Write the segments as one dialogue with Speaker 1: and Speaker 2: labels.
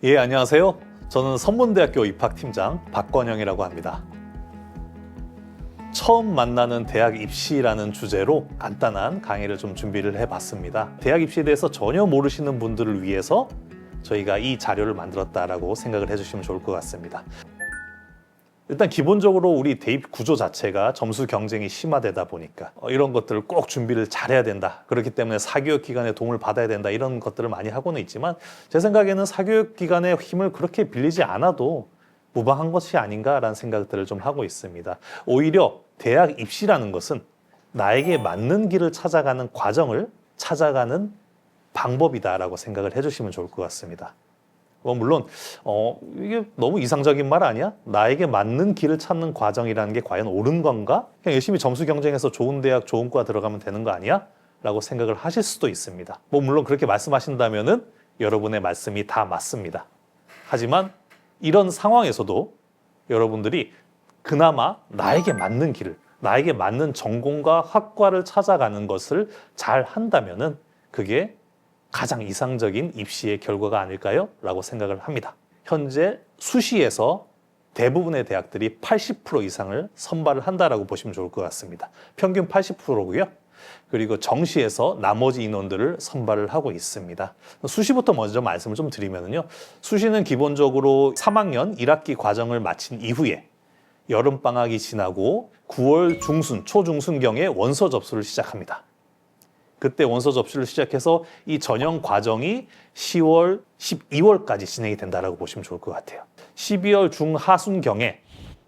Speaker 1: 예, 안녕하세요. 저는 선문대학교 입학팀장 박권영이라고 합니다. 처음 만나는 대학 입시라는 주제로 간단한 강의를 좀 준비를 해봤습니다. 대학 입시에 대해서 전혀 모르시는 분들을 위해서 저희가 이 자료를 만들었다라고 생각을 해주시면 좋을 것 같습니다. 일단 기본적으로 우리 대입 구조 자체가 점수 경쟁이 심화되다 보니까 이런 것들을 꼭 준비를 잘해야 된다. 그렇기 때문에 사교육기관의 도움을 받아야 된다. 이런 것들을 많이 하고는 있지만 제 생각에는 사교육기관의 힘을 그렇게 빌리지 않아도 무방한 것이 아닌가라는 생각들을 좀 하고 있습니다. 오히려 대학 입시라는 것은 나에게 맞는 길을 찾아가는 과정을 찾아가는 방법이다라고 생각을 해주시면 좋을 것 같습니다. 물론 이게 너무 이상적인 말 아니야? 나에게 맞는 길을 찾는 과정이라는 게 과연 옳은 건가? 그냥 열심히 점수 경쟁해서 좋은 대학, 좋은 과 들어가면 되는 거 아니야? 라고 생각을 하실 수도 있습니다. 물론 그렇게 말씀하신다면은 여러분의 말씀이 다 맞습니다. 하지만 이런 상황에서도 여러분들이 그나마 나에게 맞는 길을, 나에게 맞는 전공과 학과를 찾아가는 것을 잘 한다면은 그게 가장 이상적인 입시의 결과가 아닐까요? 라고 생각을 합니다. 현재 수시에서 대부분의 대학들이 80% 이상을 선발을 한다라고 보시면 좋을 것 같습니다. 평균 80%고요. 그리고 정시에서 나머지 인원들을 선발을 하고 있습니다. 수시부터 먼저 말씀을 좀 드리면요. 수시는 기본적으로 3학년 1학기 과정을 마친 이후에 여름방학이 지나고 9월 중순, 초중순경에 원서 접수를 시작합니다. 그때 원서 접수를 시작해서 이 전형 과정이 10월, 12월까지 진행이 된다고 보시면 좋을 것 같아요. 12월 중하순경에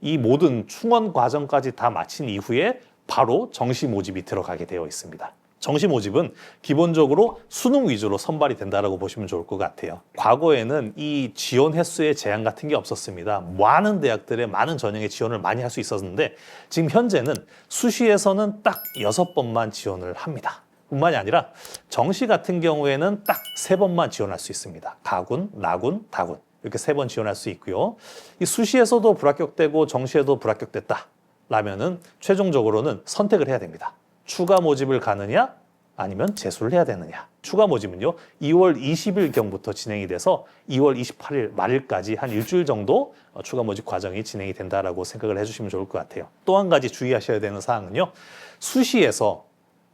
Speaker 1: 이 모든 충원 과정까지 다 마친 이후에 바로 정시 모집이 들어가게 되어 있습니다. 정시 모집은 기본적으로 수능 위주로 선발이 된다고 보시면 좋을 것 같아요. 과거에는 이 지원 횟수의 제한 같은 게 없었습니다. 많은 대학들의 많은 전형에 지원을 많이 할 수 있었는데 지금 현재는 수시에서는 딱 6번만 지원을 합니다. 뿐만이 아니라 정시 같은 경우에는 딱 3번만 지원할 수 있습니다. 가군, 나군, 다군 이렇게 3번 지원할 수 있고요. 이 수시에서도 불합격되고 정시에도 불합격됐다 라면은 최종적으로는 선택을 해야 됩니다. 추가 모집을 가느냐 아니면 재수를 해야 되느냐. 추가 모집은요 2월 20일경부터 진행이 돼서 2월 28일 말일까지 한 일주일 정도 추가 모집 과정이 진행이 된다라고 생각을 해주시면 좋을 것 같아요. 또 한 가지 주의하셔야 되는 사항은요. 수시에서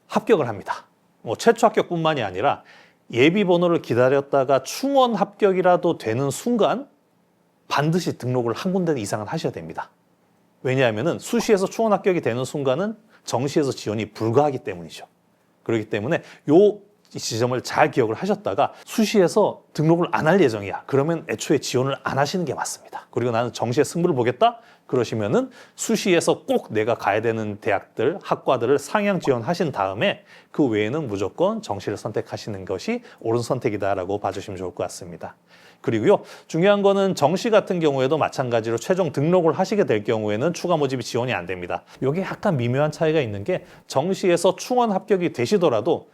Speaker 1: 합격을 합니다. 최초 합격뿐만이 아니라 예비 번호를 기다렸다가 충원 합격이라도 되는 순간 반드시 등록을 한 군데 이상은 하셔야 됩니다. 왜냐하면 수시에서 충원 합격이 되는 순간은 정시에서 지원이 불가하기 때문이죠. 그렇기 때문에 이 지점을 잘 기억을 하셨다가 수시에서 등록을 안 할 예정이야. 그러면 애초에 지원을 안 하시는 게 맞습니다. 그리고 나는 정시에 승부를 보겠다? 그러시면은 수시에서 꼭 내가 가야 되는 대학들, 학과들을 상향 지원하신 다음에 그 외에는 무조건 정시를 선택하시는 것이 옳은 선택이다라고 봐주시면 좋을 것 같습니다. 그리고요, 중요한 거는 정시 같은 경우에도 마찬가지로 최종 등록을 하시게 될 경우에는 추가 모집이 지원이 안 됩니다. 이게 약간 미묘한 차이가 있는 게 정시에서 충원 합격이 되시더라도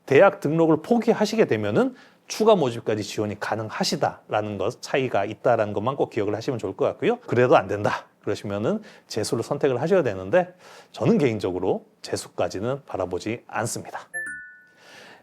Speaker 1: 대학 등록을 포기하시게 되면은 추가 모집까지 지원이 가능하시다라는 것 차이가 있다라는 것만 꼭 기억을 하시면 좋을 것 같고요. 그래도 안 된다. 그러시면은 재수를 선택을 하셔야 되는데 저는 개인적으로 재수까지는 바라보지 않습니다.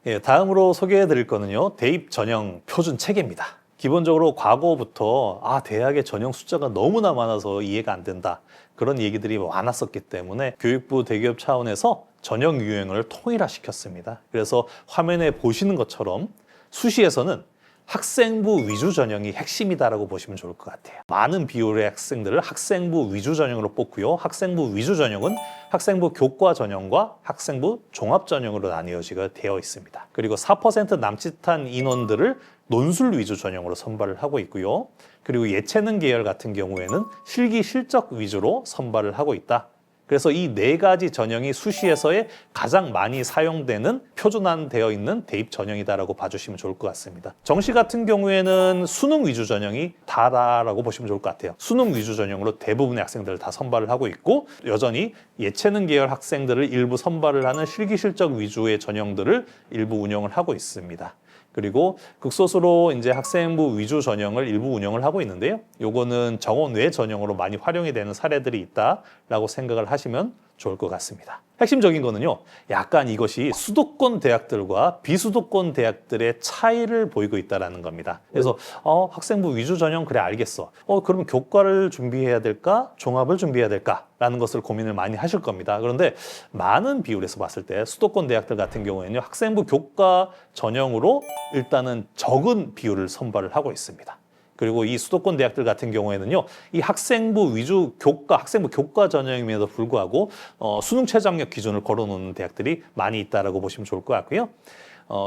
Speaker 1: 예, 다음으로 소개해 드릴 거는요. 대입 전형 표준 체계입니다. 기본적으로 과거부터 대학의 전형 숫자가 너무나 많아서 이해가 안 된다. 그런 얘기들이 많았었기 때문에 교육부 대기업 차원에서 전형 유형을 통일화시켰습니다. 그래서 화면에 보시는 것처럼 수시에서는 학생부 위주 전형이 핵심이다라고 보시면 좋을 것 같아요. 많은 비율의 학생들을 학생부 위주 전형으로 뽑고요. 학생부 위주 전형은 학생부 교과 전형과 학생부 종합 전형으로 나뉘어지게 되어 있습니다. 그리고 4% 남짓한 인원들을 논술 위주 전형으로 선발을 하고 있고요. 그리고 예체능 계열 같은 경우에는 실기 실적 위주로 선발을 하고 있다. 그래서 이 4가지 전형이 수시에서의 가장 많이 사용되는 표준화되어 있는 대입 전형이다라고 봐주시면 좋을 것 같습니다. 정시 같은 경우에는 수능 위주 전형이 다라고 보시면 좋을 것 같아요. 수능 위주 전형으로 대부분의 학생들을 다 선발을 하고 있고 여전히 예체능 계열 학생들을 일부 선발을 하는 실기 실적 위주의 전형들을 일부 운영을 하고 있습니다. 그리고 극소수로 이제 학생부 위주 전형을 일부 운영을 하고 있는데요. 요거는 정원 외 전형으로 많이 활용이 되는 사례들이 있다라고 생각을 하시면 좋을 것 같습니다. 핵심적인 거는요, 약간 이것이 수도권 대학들과 비수도권 대학들의 차이를 보이고 있다는 겁니다. 그래서 학생부 위주 전형 그래 알겠어. 그러면 교과를 준비해야 될까? 종합을 준비해야 될까? 라는 것을 고민을 많이 하실 겁니다. 그런데 많은 비율에서 봤을 때 수도권 대학들 같은 경우에는요, 학생부 교과 전형으로 일단은 적은 비율을 선발을 하고 있습니다. 그리고 이 수도권 대학들 같은 경우에는요, 이 학생부 위주 교과, 학생부 교과 전형임에도 불구하고 수능 최저학력 기준을 걸어놓는 대학들이 많이 있다라고 보시면 좋을 것 같고요.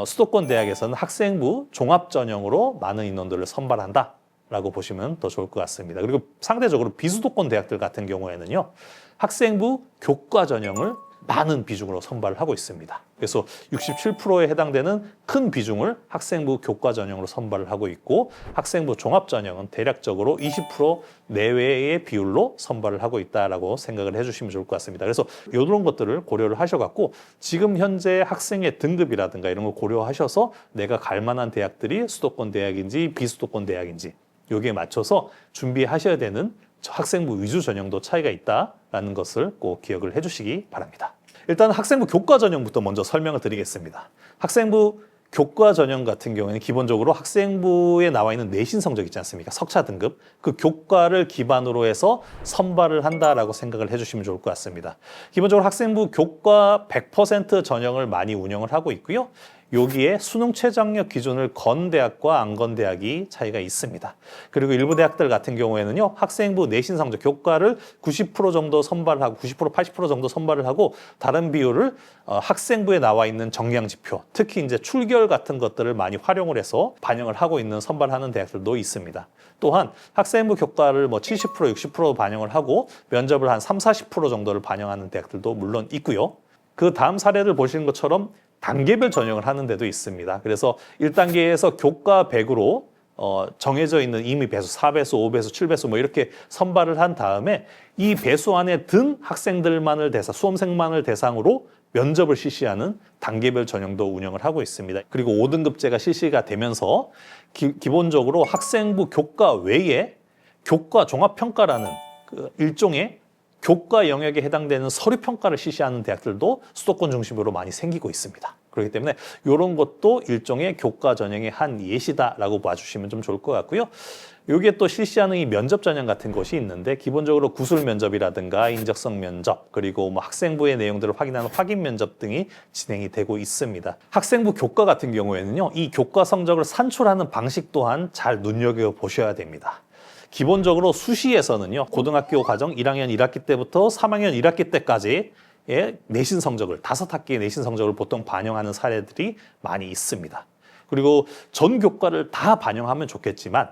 Speaker 1: 수도권 대학에서는 학생부 종합 전형으로 많은 인원들을 선발한다라고 보시면 더 좋을 것 같습니다. 그리고 상대적으로 비수도권 대학들 같은 경우에는요, 학생부 교과 전형을 많은 비중으로 선발을 하고 있습니다. 그래서 67%에 해당되는 큰 비중을 학생부 교과 전형으로 선발을 하고 있고, 학생부 종합 전형은 대략적으로 20% 내외의 비율로 선발을 하고 있다라고 생각을 해주시면 좋을 것 같습니다. 그래서 이런 것들을 고려를 하셔갖고 지금 현재 학생의 등급이라든가 이런 걸 고려하셔서 내가 갈 만한 대학들이 수도권 대학인지 비수도권 대학인지 여기에 맞춰서 준비하셔야 되는 학생부 위주 전형도 차이가 있다라는 것을 꼭 기억을 해주시기 바랍니다. 일단 학생부 교과 전형부터 먼저 설명을 드리겠습니다. 학생부 교과 전형 같은 경우에는 기본적으로 학생부에 나와 있는 내신 성적 있지 않습니까? 석차 등급. 그 교과를 기반으로 해서 선발을 한다라고 생각을 해주시면 좋을 것 같습니다. 기본적으로 학생부 교과 100% 전형을 많이 운영을 하고 있고요. 여기에 수능 최저학력 기준을 건 대학과 안 건 대학이 차이가 있습니다. 그리고 일부 대학들 같은 경우에는요, 학생부 내신 성적 교과를 90% 정도 선발하고 90% 80% 정도 선발을 하고 다른 비율을 학생부에 나와 있는 정량 지표, 특히 이제 출결 같은 것들을 많이 활용을 해서 반영을 하고 있는 선발하는 대학들도 있습니다. 또한 학생부 교과를 70% 60% 반영을 하고 면접을 한 30-40% 정도를 반영하는 대학들도 물론 있고요. 그 다음 사례를 보시는 것처럼 단계별 전형을 하는 데도 있습니다. 그래서 1단계에서 교과 100으로 정해져 있는 이미 배수 4배수, 5배수, 7배수 이렇게 선발을 한 다음에 이 배수 안에 든 학생들만을 수험생만을 대상으로 면접을 실시하는 단계별 전형도 운영을 하고 있습니다. 그리고 5등급제가 실시가 되면서 기본적으로 학생부 교과 외에 교과 종합평가라는 그 일종의 교과 영역에 해당되는 서류평가를 실시하는 대학들도 수도권 중심으로 많이 생기고 있습니다. 그렇기 때문에 이런 것도 일종의 교과 전형의 한 예시다라고 봐주시면 좀 좋을 것 같고요. 여기에 또 실시하는 이 면접 전형 같은 것이 있는데 기본적으로 구술 면접이라든가 인적성 면접 그리고 학생부의 내용들을 확인하는 확인 면접 등이 진행이 되고 있습니다. 학생부 교과 같은 경우에는요, 이 교과 성적을 산출하는 방식 또한 잘 눈여겨보셔야 됩니다. 기본적으로 수시에서는요, 고등학교 과정 1학년 1학기 때부터 3학년 1학기 때까지의 내신 성적을 5학기의 내신 성적을 보통 반영하는 사례들이 많이 있습니다. 그리고 전 교과를 다 반영하면 좋겠지만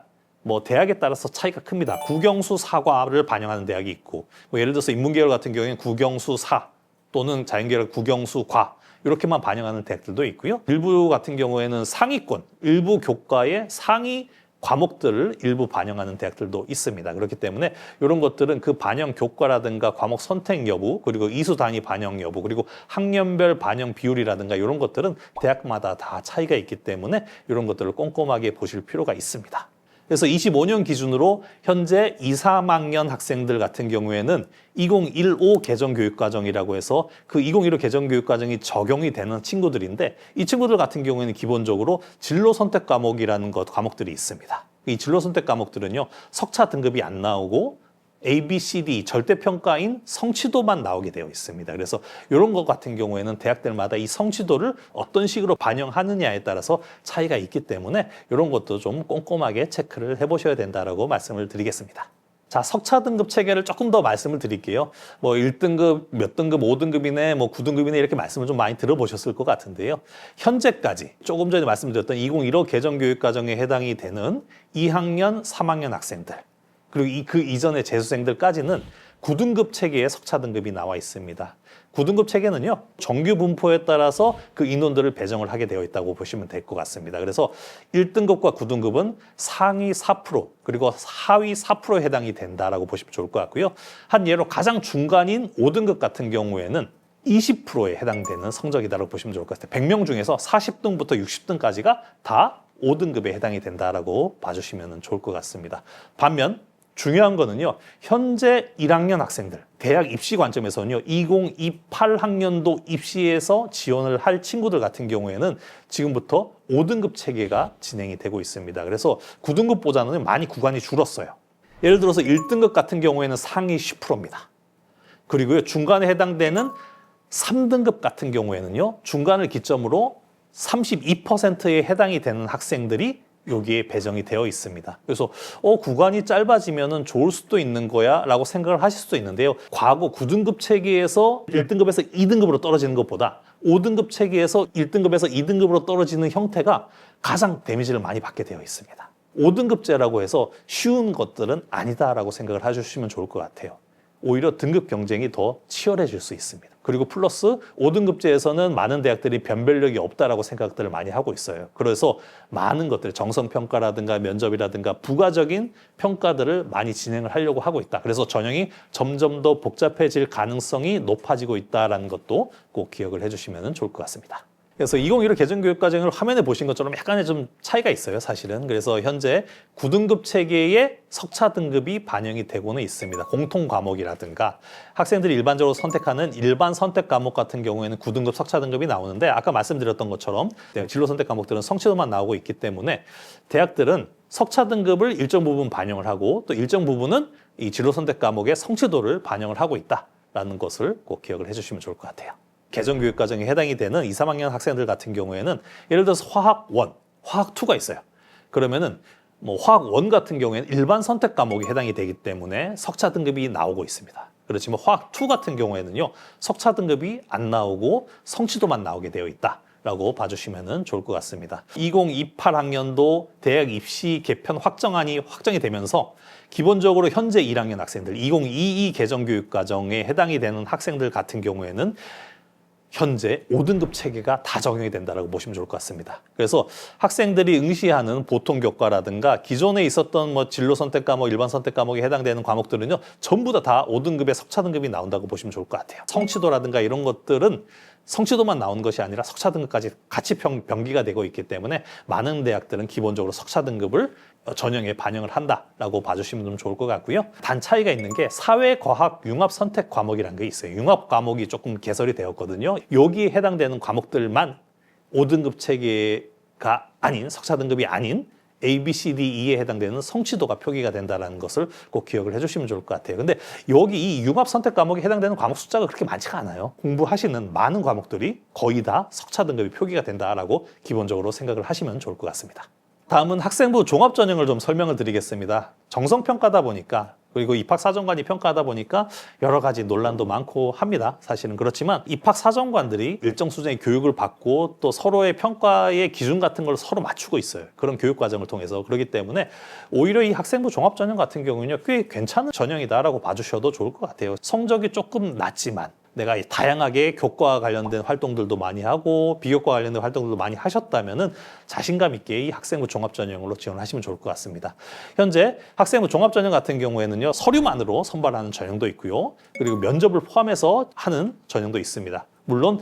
Speaker 1: 대학에 따라서 차이가 큽니다. 국영수 사과를 반영하는 대학이 있고 예를 들어서 인문계열 같은 경우에는 국영수 사 또는 자연계열 국영수 과 이렇게만 반영하는 대학들도 있고요. 일부 같은 경우에는 상위권, 일부 교과의 상위 과목들을 일부 반영하는 대학들도 있습니다. 그렇기 때문에 이런 것들은 그 반영 교과라든가 과목 선택 여부, 그리고 이수 단위 반영 여부, 그리고 학년별 반영 비율이라든가 이런 것들은 대학마다 다 차이가 있기 때문에 이런 것들을 꼼꼼하게 보실 필요가 있습니다. 그래서 25년 기준으로 현재 2, 3학년 학생들 같은 경우에는 2015 개정교육과정이라고 해서 그 2015 개정교육과정이 적용이 되는 친구들인데 이 친구들 같은 경우에는 기본적으로 진로선택 과목이라는 과목들이 있습니다. 이 진로선택 과목들은요, 석차 등급이 안 나오고 A, B, C, D 절대평가인 성취도만 나오게 되어 있습니다. 그래서 이런 것 같은 경우에는 대학들마다 이 성취도를 어떤 식으로 반영하느냐에 따라서 차이가 있기 때문에 이런 것도 좀 꼼꼼하게 체크를 해보셔야 된다라고 말씀을 드리겠습니다. 자, 석차 등급 체계를 조금 더 말씀을 드릴게요. 1등급, 몇 등급, 5등급이네, 9등급이네 이렇게 말씀을 좀 많이 들어보셨을 것 같은데요. 현재까지 조금 전에 말씀드렸던 2015 개정교육과정에 해당이 되는 2학년, 3학년 학생들 그리고 그 이전의 재수생들까지는 9등급 체계의 석차 등급이 나와 있습니다. 9등급 체계는요, 정규 분포에 따라서 그 인원들을 배정을 하게 되어 있다고 보시면 될 것 같습니다. 그래서 1등급과 9등급은 상위 4% 그리고 하위 4%에 해당이 된다라고 보시면 좋을 것 같고요. 한 예로 가장 중간인 5등급 같은 경우에는 20%에 해당되는 성적이다라고 보시면 좋을 것 같아요. 100명 중에서 40등부터 60등까지가 다 5등급에 해당이 된다라고 봐주시면 좋을 것 같습니다. 반면 중요한 거는요, 현재 1학년 학생들, 대학 입시 관점에서는요, 2028학년도 입시에서 지원을 할 친구들 같은 경우에는 지금부터 5등급 체계가 진행이 되고 있습니다. 그래서 9등급보다는 많이 구간이 줄었어요. 예를 들어서 1등급 같은 경우에는 상위 10%입니다. 그리고요, 중간에 해당되는 3등급 같은 경우에는요, 중간을 기점으로 32%에 해당이 되는 학생들이 여기에 배정이 되어 있습니다. 그래서 구간이 짧아지면은 좋을 수도 있는 거야 라고 생각을 하실 수도 있는데요. 과거 9등급 체계에서 1등급에서 2등급으로 떨어지는 것보다 5등급 체계에서 1등급에서 2등급으로 떨어지는 형태가 가장 데미지를 많이 받게 되어 있습니다. 5등급제라고 해서 쉬운 것들은 아니다라고 생각을 해주시면 좋을 것 같아요. 오히려 등급 경쟁이 더 치열해질 수 있습니다. 그리고 플러스 5등급제에서는 많은 대학들이 변별력이 없다라고 생각들을 많이 하고 있어요. 그래서 많은 것들, 정성평가라든가 면접이라든가 부가적인 평가들을 많이 진행을 하려고 하고 있다. 그래서 전형이 점점 더 복잡해질 가능성이 높아지고 있다는 것도 꼭 기억을 해주시면 좋을 것 같습니다. 그래서 2015 개정교육과정을 화면에 보신 것처럼 약간의 좀 차이가 있어요, 사실은. 그래서 현재 9등급 체계의 석차 등급이 반영이 되고는 있습니다. 공통 과목이라든가 학생들이 일반적으로 선택하는 일반 선택 과목 같은 경우에는 9등급 석차 등급이 나오는데 아까 말씀드렸던 것처럼 진로 선택 과목들은 성취도만 나오고 있기 때문에 대학들은 석차 등급을 일정 부분 반영을 하고 또 일정 부분은 이 진로 선택 과목의 성취도를 반영을 하고 있다라는 것을 꼭 기억을 해주시면 좋을 것 같아요. 개정교육과정에 해당이 되는 2, 3학년 학생들 같은 경우에는 예를 들어서 화학 1, 화학 2가 있어요. 그러면은 화학 1 같은 경우에는 일반 선택 과목이 해당이 되기 때문에 석차 등급이 나오고 있습니다. 그렇지만 화학 2 같은 경우에는요, 석차 등급이 안 나오고 성취도만 나오게 되어 있다라고 봐주시면 좋을 것 같습니다. 2028학년도 대학 입시 개편 확정안이 확정이 되면서 기본적으로 현재 1학년 학생들, 2022 개정교육과정에 해당이 되는 학생들 같은 경우에는 현재 5등급 체계가 다 적용이 된다고 보시면 좋을 것 같습니다. 그래서 학생들이 응시하는 보통 교과라든가 기존에 있었던 진로 선택 과목, 일반 선택 과목에 해당되는 과목들은요, 전부 다 5등급의 석차 등급이 나온다고 보시면 좋을 것 같아요. 성취도라든가 이런 것들은 성취도만 나온 것이 아니라 석차 등급까지 같이 병기가 되고 있기 때문에 많은 대학들은 기본적으로 석차 등급을 전형에 반영을 한다라고 봐주시면 좀 좋을 것 같고요. 단 차이가 있는 게 사회과학 융합 선택 과목이라는 게 있어요. 융합 과목이 조금 개설이 되었거든요. 여기에 해당되는 과목들만 5등급 체계가 아닌, 석차 등급이 아닌 A, B, C, D, E에 해당되는 성취도가 표기가 된다는 것을 꼭 기억을 해주시면 좋을 것 같아요. 근데 여기 이 융합 선택 과목에 해당되는 과목 숫자가 그렇게 많지가 않아요. 공부하시는 많은 과목들이 거의 다 석차 등급이 표기가 된다라고 기본적으로 생각을 하시면 좋을 것 같습니다. 다음은 학생부 종합전형을 좀 설명을 드리겠습니다. 정성평가다 보니까 그리고 입학사정관이 평가하다 보니까 여러 가지 논란도 많고 합니다. 사실은 그렇지만 입학사정관들이 일정 수준의 교육을 받고 또 서로의 평가의 기준 같은 걸 서로 맞추고 있어요. 그런 교육과정을 통해서. 그렇기 때문에 오히려 이 학생부 종합전형 같은 경우는요, 꽤 괜찮은 전형이다라고 봐주셔도 좋을 것 같아요. 성적이 조금 낮지만 내가 다양하게 교과와 관련된 활동들도 많이 하고 비교과 관련된 활동들도 많이 하셨다면은 자신감 있게 이 학생부 종합전형으로 지원하시면 좋을 것 같습니다. 현재 학생부 종합전형 같은 경우에는요, 서류만으로 선발하는 전형도 있고요. 그리고 면접을 포함해서 하는 전형도 있습니다. 물론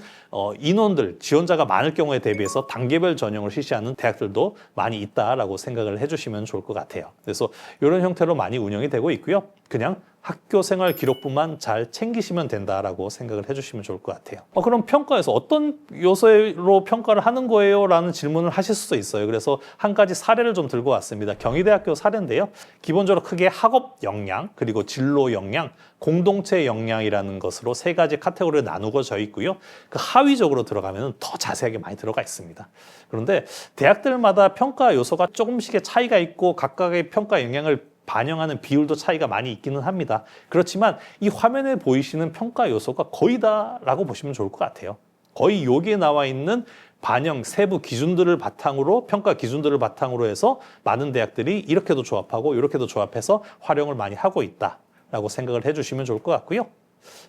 Speaker 1: 인원들, 지원자가 많을 경우에 대비해서 단계별 전형을 실시하는 대학들도 많이 있다라고 생각을 해주시면 좋을 것 같아요. 그래서 이런 형태로 많이 운영이 되고 있고요. 그냥 학교 생활 기록부만 잘 챙기시면 된다라고 생각을 해주시면 좋을 것 같아요. 그럼 평가에서 어떤 요소로 평가를 하는 거예요? 라는 질문을 하실 수도 있어요. 그래서 한 가지 사례를 좀 들고 왔습니다. 경희대학교 사례인데요. 기본적으로 크게 학업 역량, 그리고 진로 역량, 공동체 역량이라는 것으로 세 가지 카테고리로 나누어져 있고요. 그 하위적으로 들어가면 더 자세하게 많이 들어가 있습니다. 그런데 대학들마다 평가 요소가 조금씩의 차이가 있고 각각의 평가 영향을 반영하는 비율도 차이가 많이 있기는 합니다. 그렇지만 이 화면에 보이시는 평가 요소가 거의 다라고 보시면 좋을 것 같아요. 거의 여기에 나와 있는 반영 세부 기준들을 바탕으로, 평가 기준들을 바탕으로 해서 많은 대학들이 이렇게도 조합하고 이렇게도 조합해서 활용을 많이 하고 있다라고 생각을 해주시면 좋을 것 같고요.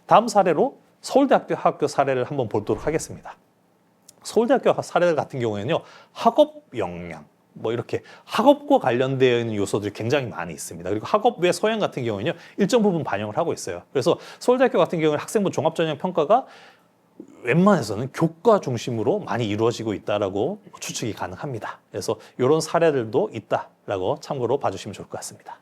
Speaker 1: 다음 사례로 서울대학교 학교 사례를 한번 보도록 하겠습니다. 서울대학교 사례 같은 경우에는요, 학업 역량, 이렇게 학업과 관련되어 있는 요소들이 굉장히 많이 있습니다. 그리고 학업 외 소양 같은 경우는요, 일정 부분 반영을 하고 있어요. 그래서 서울대학교 같은 경우는 학생부 종합전형 평가가 웬만해서는 교과 중심으로 많이 이루어지고 있다라고 추측이 가능합니다. 그래서 이런 사례들도 있다라고 참고로 봐주시면 좋을 것 같습니다.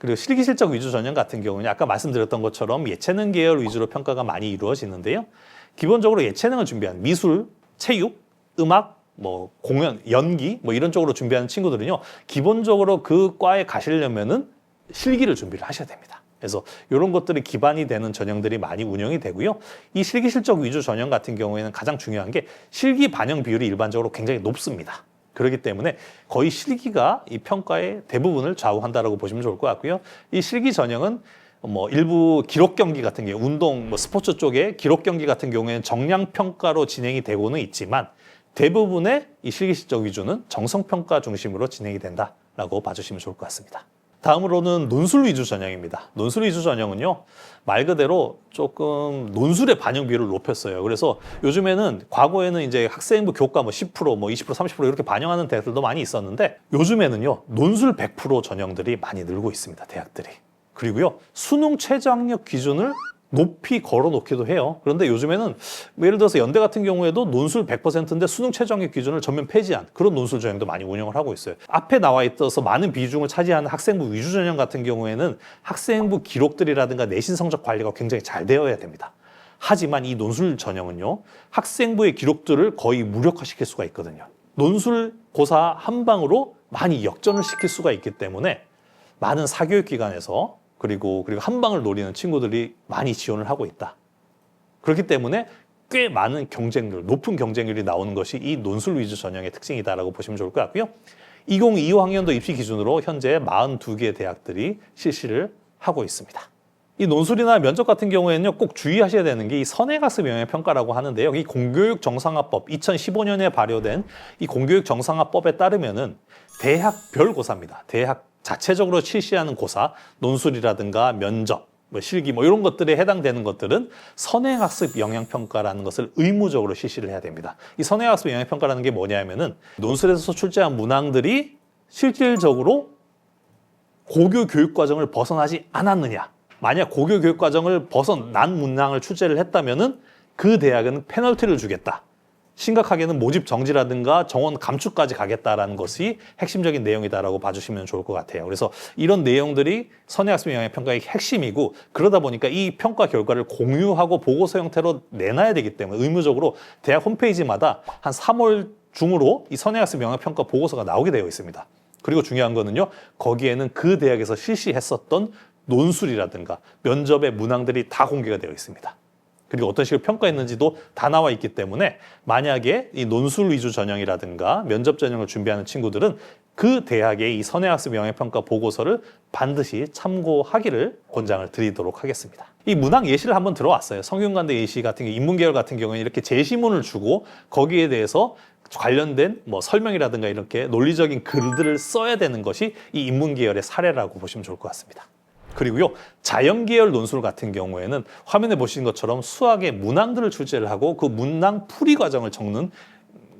Speaker 1: 그리고 실기실적 위주 전형 같은 경우는 아까 말씀드렸던 것처럼 예체능 계열 위주로 평가가 많이 이루어지는데요. 기본적으로 예체능을 준비한 미술, 체육, 음악, 뭐 공연, 연기 뭐 이런 쪽으로 준비하는 친구들은요. 기본적으로 그 과에 가시려면은 실기를 준비를 하셔야 됩니다. 그래서 이런 것들이 기반이 되는 전형들이 많이 운영이 되고요. 이 실기실적 위주 전형 같은 경우에는 가장 중요한 게 실기 반영 비율이 일반적으로 굉장히 높습니다. 그렇기 때문에 거의 실기가 이 평가의 대부분을 좌우한다라고 보시면 좋을 것 같고요. 이 실기 전형은 뭐 일부 기록 경기 같은 경우, 운동, 뭐 스포츠 쪽에 기록 경기 같은 경우에는 정량 평가로 진행이 되고는 있지만 대부분의 이 실기실적 위주는 정성 평가 중심으로 진행이 된다라고 봐주시면 좋을 것 같습니다. 다음으로는 논술 위주 전형입니다. 논술 위주 전형은요, 말 그대로 조금 논술의 반영 비율을 높였어요. 그래서 요즘에는 과거에는 이제 학생부 교과 뭐 10%, 뭐 20%, 30% 이렇게 반영하는 대학들도 많이 있었는데 요즘에는요, 논술 100% 전형들이 많이 늘고 있습니다. 대학들이. 그리고요, 수능 최저학력 기준을 높이 걸어놓기도 해요. 그런데 요즘에는 뭐 예를 들어서 연대 같은 경우에도 논술 100%인데 수능 최저학력 기준을 전면 폐지한 그런 논술 전형도 많이 운영을 하고 있어요. 앞에 나와 있어서 많은 비중을 차지하는 학생부 위주 전형 같은 경우에는 학생부 기록들이라든가 내신 성적 관리가 굉장히 잘 되어야 됩니다. 하지만 이 논술 전형은요, 학생부의 기록들을 거의 무력화시킬 수가 있거든요. 논술 고사 한 방으로 많이 역전을 시킬 수가 있기 때문에 많은 사교육기관에서 그리고 한 방을 노리는 친구들이 많이 지원을 하고 있다. 그렇기 때문에 꽤 많은 경쟁률, 높은 경쟁률이 나오는 것이 이 논술 위주 전형의 특징이다라고 보시면 좋을 것 같고요. 2025 학년도 입시 기준으로 현재 42개 대학들이 실시를 하고 있습니다. 이 논술이나 면접 같은 경우에는요, 꼭 주의하셔야 되는 게 이 선행학습 영향평가라고 하는데요. 이 공교육 정상화법, 2015년에 발효된 이 공교육 정상화법에 따르면은 대학별 고사입니다. 대학 자체적으로 실시하는 고사, 논술이라든가 면접, 뭐 실기 뭐 이런 것들에 해당되는 것들은 선행학습 영향평가라는 것을 의무적으로 실시를 해야 됩니다. 이 선행학습 영향평가라는 게 뭐냐면은 논술에서 출제한 문항들이 실질적으로 고교 교육과정을 벗어나지 않았느냐. 만약 고교 교육과정을 벗어난 문항을 출제를 했다면은 그 대학은 페널티를 주겠다. 심각하게는 모집 정지라든가 정원 감축까지 가겠다라는 것이 핵심적인 내용이다라고 봐주시면 좋을 것 같아요. 그래서 이런 내용들이 선행학습 영향평가의 핵심이고 그러다 보니까 이 평가 결과를 공유하고 보고서 형태로 내놔야 되기 때문에 의무적으로 대학 홈페이지마다 한 3월 중으로 이 선행학습 영향평가 보고서가 나오게 되어 있습니다. 그리고 중요한 거는요, 거기에는 그 대학에서 실시했었던 논술이라든가 면접의 문항들이 다 공개가 되어 있습니다. 그리고 어떤 식으로 평가했는지도 다 나와 있기 때문에 만약에 이 논술 위주 전형이라든가 면접 전형을 준비하는 친구들은 그 대학의 이 선행학습 영향평가 보고서를 반드시 참고하기를 권장을 드리도록 하겠습니다. 이 문항 예시를 한번 들어왔어요. 성균관대 예시 같은 게 인문계열 같은 경우에는 이렇게 제시문을 주고 거기에 대해서 관련된 뭐 설명이라든가 이렇게 논리적인 글들을 써야 되는 것이 이 인문계열의 사례라고 보시면 좋을 것 같습니다. 그리고요, 자연계열 논술 같은 경우에는 화면에 보시는 것처럼 수학의 문항들을 출제를 하고 그 문항 풀이 과정을 적는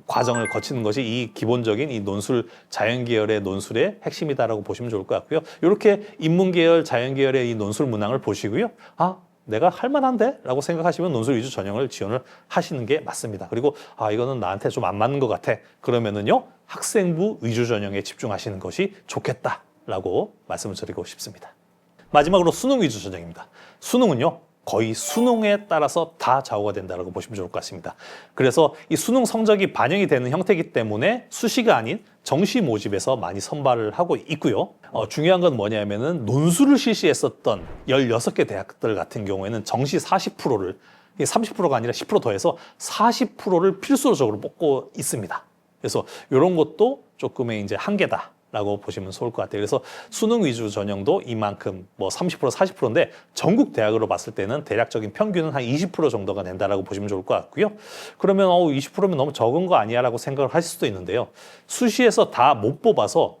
Speaker 1: 과정을 거치는 것이 이 기본적인 이 논술, 자연계열의 논술의 핵심이다라고 보시면 좋을 것 같고요. 이렇게 인문계열, 자연계열의 이 논술 문항을 보시고요. 아, 내가 할만한데? 라고 생각하시면 논술 위주 전형을 지원을 하시는 게 맞습니다. 그리고 아, 이거는 나한테 좀 안 맞는 것 같아. 그러면은요, 학생부 위주 전형에 집중하시는 것이 좋겠다라고 말씀을 드리고 싶습니다. 마지막으로 수능 위주 전형입니다. 수능은요, 거의 수능에 따라서 다 좌우가 된다고 보시면 좋을 것 같습니다. 그래서 이 수능 성적이 반영이 되는 형태이기 때문에 수시가 아닌 정시 모집에서 많이 선발을 하고 있고요. 중요한 건 뭐냐면은 논술을 실시했었던 16개 대학들 같은 경우에는 정시 40%를 30%가 아니라 10% 더해서 40%를 필수적으로 뽑고 있습니다. 그래서 이런 것도 조금의 이제 한계다. 라고 보시면 좋을 것 같아요. 그래서 수능 위주 전형도 이만큼 뭐 30%, 40%인데 전국 대학으로 봤을 때는 대략적인 평균은 한 20% 정도가 된다라고 보시면 좋을 것 같고요. 그러면 20%면 너무 적은 거 아니야라고 생각을 하실 수도 있는데요. 수시에서 다 못 뽑아서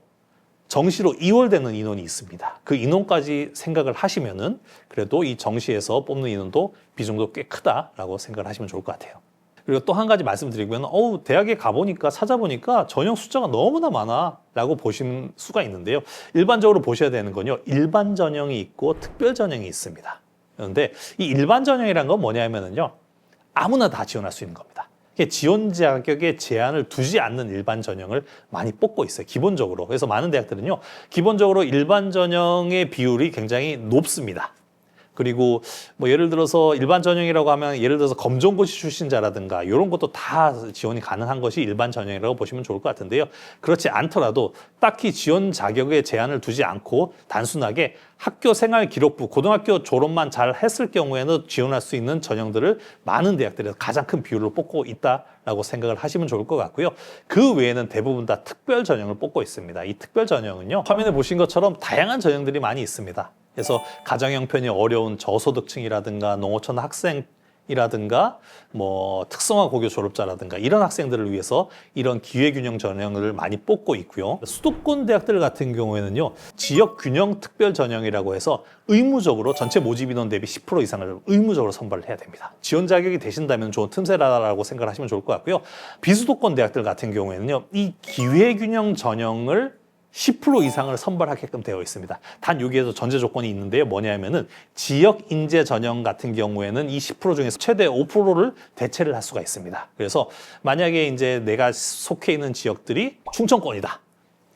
Speaker 1: 정시로 이월되는 인원이 있습니다. 그 인원까지 생각을 하시면은 그래도 이 정시에서 뽑는 인원도 비중도 꽤 크다라고 생각을 하시면 좋을 것 같아요. 그리고 또 한 가지 말씀드리면 대학에 가보니까 찾아보니까 전형 숫자가 너무나 많아 라고 보실 수가 있는데요. 일반적으로 보셔야 되는 건요, 일반 전형이 있고 특별 전형이 있습니다. 그런데 이 일반 전형이란 건 뭐냐면요, 아무나 다 지원할 수 있는 겁니다. 지원 자격에 제한을 두지 않는 일반 전형을 많이 뽑고 있어요. 기본적으로. 그래서 많은 대학들은요. 기본적으로 일반 전형의 비율이 굉장히 높습니다. 그리고 뭐 예를 들어서 일반 전형이라고 하면 예를 들어서 검정고시 출신자라든가 이런 것도 다 지원이 가능한 것이 일반 전형이라고 보시면 좋을 것 같은데요. 그렇지 않더라도 딱히 지원 자격에 제한을 두지 않고 단순하게 학교 생활 기록부, 고등학교 졸업만 잘 했을 경우에는 지원할 수 있는 전형들을 많은 대학들에서 가장 큰 비율로 뽑고 있다라고 생각을 하시면 좋을 것 같고요. 그 외에는 대부분 다 특별 전형을 뽑고 있습니다. 이 특별 전형은요. 화면에 보신 것처럼 다양한 전형들이 많이 있습니다. 그래서 가정 형편이 어려운 저소득층이라든가 농어촌 학생이라든가 뭐 특성화 고교 졸업자라든가 이런 학생들을 위해서 이런 기회균형 전형을 많이 뽑고 있고요. 수도권 대학들 같은 경우에는요. 지역균형 특별 전형이라고 해서 의무적으로 전체 모집 인원 대비 10% 이상을 의무적으로 선발을 해야 됩니다. 지원 자격이 되신다면 좋은 틈새라고 생각을 하시면 좋을 것 같고요. 비수도권 대학들 같은 경우에는요. 이 기회균형 전형을 10% 이상을 선발하게끔 되어 있습니다. 단 여기에도 전제 조건이 있는데요. 뭐냐면은 지역 인재 전형 같은 경우에는 이 10% 중에서 최대 5%를 대체를 할 수가 있습니다. 그래서 만약에 이제 내가 속해 있는 지역들이 충청권이다.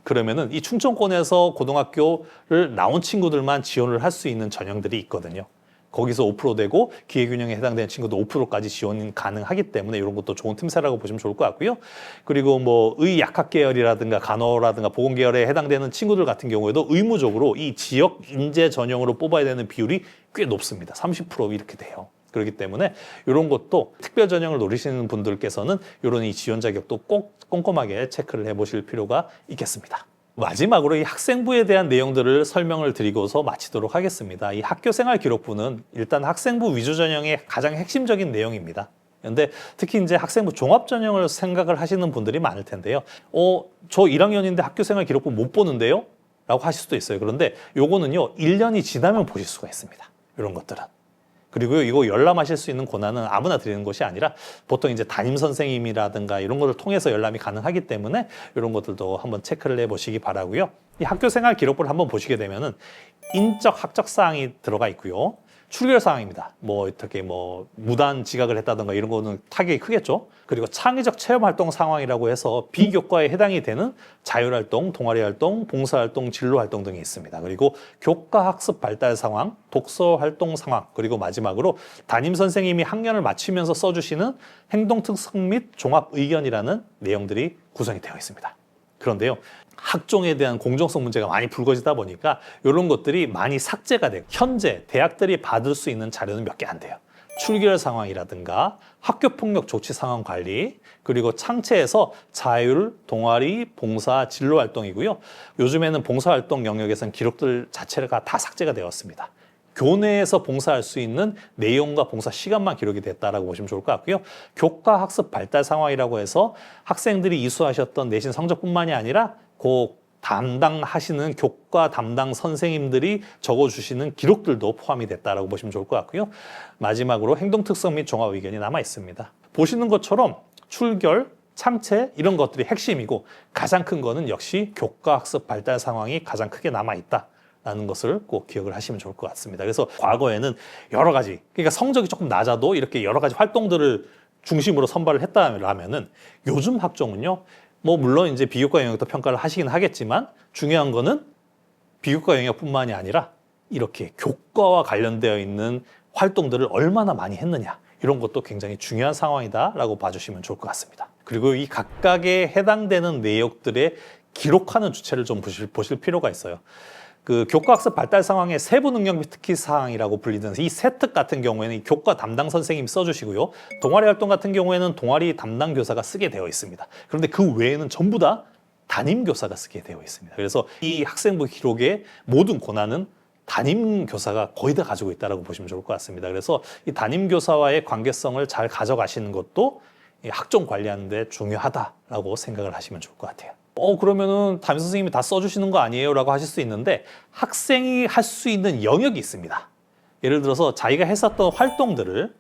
Speaker 1: 그러면은 이 충청권에서 고등학교를 나온 친구들만 지원을 할 수 있는 전형들이 있거든요. 거기서 5% 되고 기회균형에 해당되는 친구도 5%까지 지원이 가능하기 때문에 이런 것도 좋은 틈새라고 보시면 좋을 것 같고요. 그리고 뭐 의약학 계열이라든가 간호라든가 보건 계열에 해당되는 친구들 같은 경우에도 의무적으로 이 지역 인재 전형으로 뽑아야 되는 비율이 꽤 높습니다. 30% 이렇게 돼요. 그렇기 때문에 이런 것도 특별 전형을 노리시는 분들께서는 이런 이 지원 자격도 꼭 꼼꼼하게 체크를 해보실 필요가 있겠습니다. 마지막으로 이 학생부에 대한 내용들을 설명을 드리고서 마치도록 하겠습니다. 이 학교생활 기록부는 일단 학생부 위주 전형의 가장 핵심적인 내용입니다. 그런데 특히 이제 학생부 종합 전형을 생각을 하시는 분들이 많을 텐데요. 저 1학년인데 학교생활 기록부 못 보는데요? 라고 하실 수도 있어요. 그런데 요거는요, 1년이 지나면 보실 수가 있습니다. 이런 것들은. 그리고 이거 열람하실 수 있는 권한은 아무나 드리는 것이 아니라 보통 이제 담임 선생님이라든가 이런 것을 통해서 열람이 가능하기 때문에 이런 것들도 한번 체크를 해보시기 바라고요. 이 학교생활 기록부를 한번 보시게 되면은 인적 학적 사항이 들어가 있고요. 출결 사항입니다. 뭐 어떻게 뭐 무단 지각을 했다든가 이런 거는 타격이 크겠죠. 그리고 창의적 체험 활동 상황이라고 해서 비교과에 해당이 되는 자율 활동, 동아리 활동, 봉사 활동, 진로 활동 등이 있습니다. 그리고 교과 학습 발달 상황, 독서 활동 상황, 그리고 마지막으로 담임 선생님이 학년을 맞추면서 써주시는 행동 특성 및 종합 의견이라는 내용들이 구성이 되어 있습니다. 그런데요. 학종에 대한 공정성 문제가 많이 불거지다 보니까 이런 것들이 많이 삭제가 돼요. 현재 대학들이 받을 수 있는 자료는 몇 개 안 돼요. 출결 상황이라든가 학교폭력 조치 상황 관리, 그리고 창체에서 자율, 동아리, 봉사, 진로 활동이고요. 요즘에는 봉사활동 영역에서는 기록들 자체가 다 삭제가 되었습니다. 교내에서 봉사할 수 있는 내용과 봉사 시간만 기록이 됐다라고 보시면 좋을 것 같고요. 교과 학습 발달 상황이라고 해서 학생들이 이수하셨던 내신 성적뿐만이 아니라 그 담당하시는 교과 담당 선생님들이 적어주시는 기록들도 포함이 됐다라고 보시면 좋을 것 같고요. 마지막으로 행동 특성 및 종합 의견이 남아 있습니다. 보시는 것처럼 출결, 창체 이런 것들이 핵심이고 가장 큰 거는 역시 교과 학습 발달 상황이 가장 크게 남아 있다. 라는 것을 꼭 기억을 하시면 좋을 것 같습니다. 그래서 과거에는 여러 가지, 그러니까 성적이 조금 낮아도 이렇게 여러 가지 활동들을 중심으로 선발을 했다면은 요즘 학종은요, 뭐 물론 이제 비교과 영역도 평가를 하시긴 하겠지만 중요한 거는 비교과 영역뿐만이 아니라 이렇게 교과와 관련되어 있는 활동들을 얼마나 많이 했느냐 이런 것도 굉장히 중요한 상황이다라고 봐주시면 좋을 것 같습니다. 그리고 이 각각에 해당되는 내용들의 기록하는 주체를 좀 보실 필요가 있어요. 그 교과학습 발달 상황의 세부 능력 및 특기 사항이라고 불리는 이 세특 같은 경우에는 이 교과 담당 선생님이 써주시고요. 동아리 활동 같은 경우에는 동아리 담당 교사가 쓰게 되어 있습니다. 그런데 그 외에는 전부 다 담임 교사가 쓰게 되어 있습니다. 그래서 이 학생부 기록의 모든 권한은 담임 교사가 거의 다 가지고 있다고 보시면 좋을 것 같습니다. 그래서 이 담임 교사와의 관계성을 잘 가져가시는 것도 이 학종 관리하는 데 중요하다라고 생각을 하시면 좋을 것 같아요. 그러면은 담임 선생님이 다 써주시는 거 아니에요? 라고 하실 수 있는데 학생이 할 수 있는 영역이 있습니다. 예를 들어서 자기가 했었던 활동들을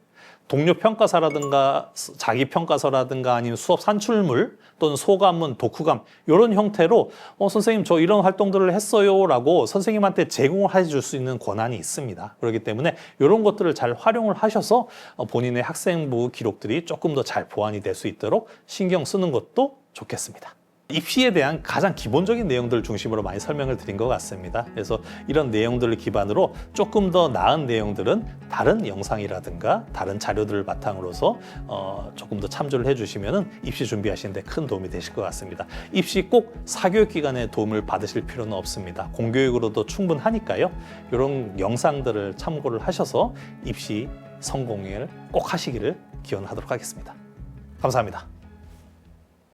Speaker 1: 동료 평가사라든가 자기 평가서라든가 아니면 수업 산출물 또는 소감문, 독후감 이런 형태로 선생님 저 이런 활동들을 했어요라고 선생님한테 제공을 해줄 수 있는 권한이 있습니다. 그렇기 때문에 이런 것들을 잘 활용을 하셔서 본인의 학생부 기록들이 조금 더 잘 보완이 될 수 있도록 신경 쓰는 것도 좋겠습니다. 입시에 대한 가장 기본적인 내용들을 중심으로 많이 설명을 드린 것 같습니다. 그래서 이런 내용들을 기반으로 조금 더 나은 내용들은 다른 영상이라든가 다른 자료들을 바탕으로서 조금 더 참조를 해주시면 입시 준비하시는 데 큰 도움이 되실 것 같습니다. 입시 꼭 사교육기관의 도움을 받으실 필요는 없습니다. 공교육으로도 충분하니까요. 이런 영상들을 참고를 하셔서 입시 성공을 꼭 하시기를 기원하도록 하겠습니다. 감사합니다.